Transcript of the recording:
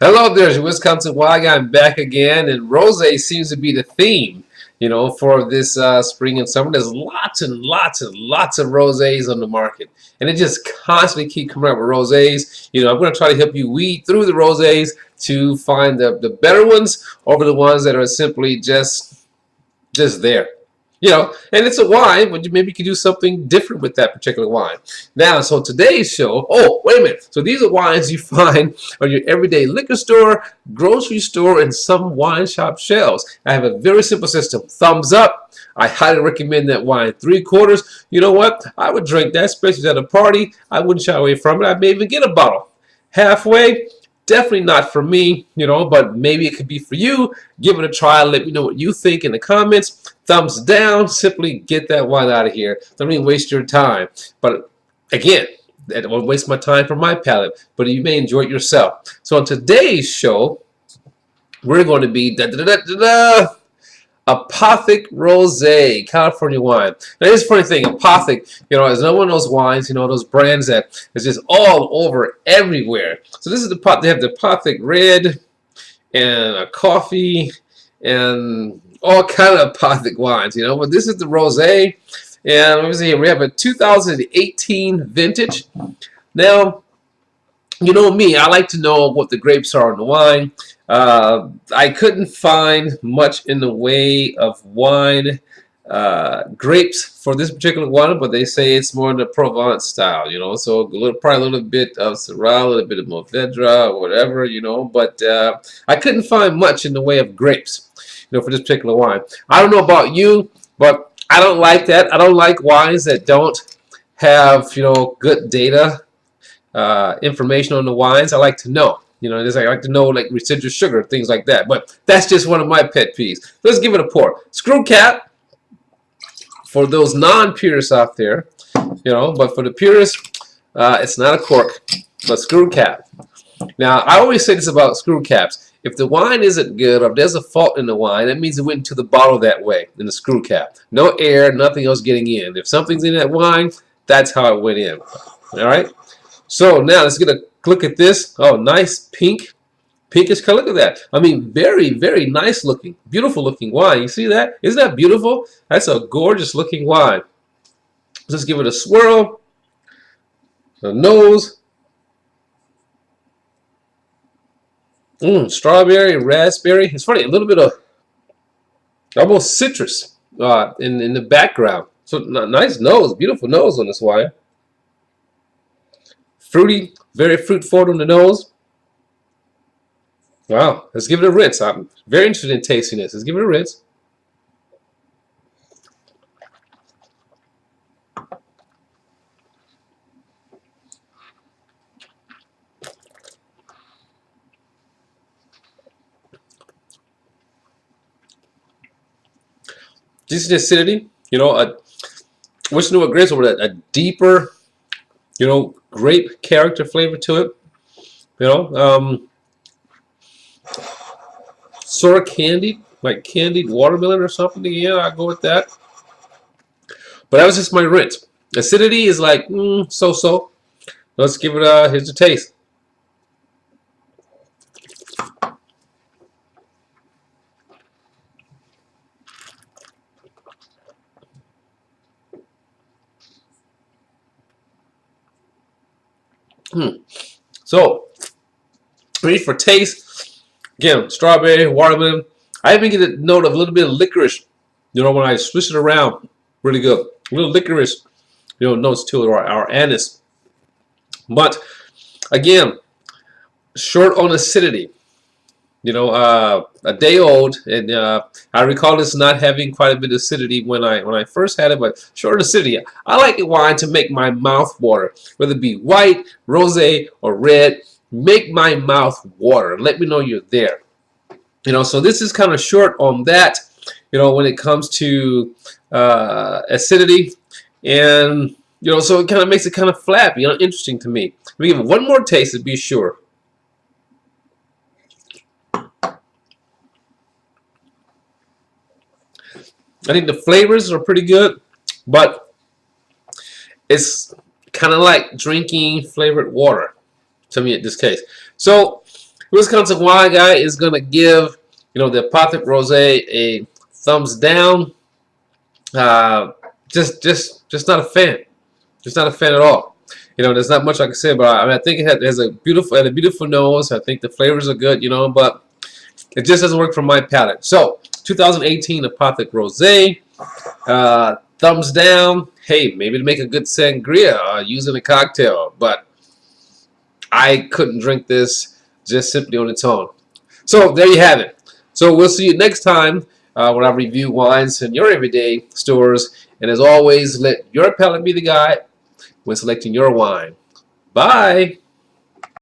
Hello there, Wisconsin Wild Guy. I'm back again, and rosé seems to be the theme, for this spring and summer. There's lots and lots and lots of rosés on the market, and it just constantly keep coming up with rosés. I'm going to try to help you weed through the rosés to find the better ones over the ones that are simply just there. And it's a wine, but maybe you could do something different with that particular wine. Now, so today's show, oh, wait a minute. So these are wines you find on your everyday liquor store, grocery store, and some wine shop shelves. I have a very simple system. Thumbs up. I highly recommend that wine. 3/4. You know what? I would drink that, especially at a party. I wouldn't shy away from it. I may even get a bottle. Halfway. Definitely not for me, but maybe it could be for you. Give it a try. Let me know what you think in the comments. Thumbs down. Simply get that wine out of here. Don't even waste your time. But again, I don't want to waste my time for my palate, but you may enjoy it yourself. So on today's show, we're going to be Apothic Rosé, California wine. Now, here's a funny thing. Apothic, is another one of those wines, those brands that is just all over everywhere. So this is the pot. They have the Apothic Red and a coffee and all kind of Apothic wines, But this is the Rosé. And let me see here. We have a 2018 vintage. Now, you know me, I like to know what the grapes are in the wine. I couldn't find much in the way of wine grapes for this particular one, but they say it's more in the Provence style, so probably a little bit of Syrah, a little bit of Mourvedre or whatever, but I couldn't find much in the way of grapes, for this particular wine. I don't know about you, but I don't like that. I don't like wines that don't have, good data information on the wines. I like to know. I like to know like residual sugar, things like that. But that's just one of my pet peeves. Let's give it a pour. Screw cap for those non-purists out there, but for the purists, it's not a cork, but screw cap. Now, I always say this about screw caps. If the wine isn't good or if there's a fault in the wine, that means it went into the bottle that way, in the screw cap. No air, nothing else getting in. If something's in that wine, that's how it went in. All right? So now let's get a look at this. Oh, nice pinkish color. Look at that. I mean, very, very nice looking, beautiful looking wine. You see that? Isn't that beautiful? That's a gorgeous looking wine. Let's give it a swirl. The nose. Strawberry, raspberry. It's funny, a little bit of almost citrus in the background. So nice nose, beautiful nose on this wine. Fruity, very fruit forward on the nose. Wow, let's give it a rinse. I'm very interested in tasting this. Let's give it a rinse. This is the acidity, wish I knew what grapes were, a deeper, grape character flavor to it, sort of candied, like candied watermelon or something. Yeah, I'll go with that. But that was just my rinse. Acidity is like, so-so. Let's give it here's the taste. So, ready for taste. Again, strawberry, watermelon. I even get a note of a little bit of licorice. When I switch it around, really good. A little licorice, notes to it, or our anise. But again, short on acidity. A day old, and I recall this not having quite a bit of acidity when I first had it, but short acidity. I like a wine to make my mouth water, whether it be white, rosé, or red. Make my mouth water. Let me know you're there. So this is kind of short on that. When it comes to acidity, and so it kind of makes it kind of flat, interesting to me. Let me give it one more taste to be sure. I think the flavors are pretty good, but it's kind of like drinking flavored water to me in this case. So Wisconsin wine guy is gonna give the Apothic Rosé a thumbs down. Uh, just not a fan. Just not a fan at all. There's not much I can say about it. I mean, I think it has a beautiful nose. I think the flavors are good, but it just doesn't work for my palate. So, 2018 Apothic Rosé, thumbs down. Hey, maybe to make a good sangria using a cocktail, but I couldn't drink this just simply on its own. So there you have it. So we'll see you next time when I review wines in your everyday stores. And as always, let your palate be the guide when selecting your wine. Bye.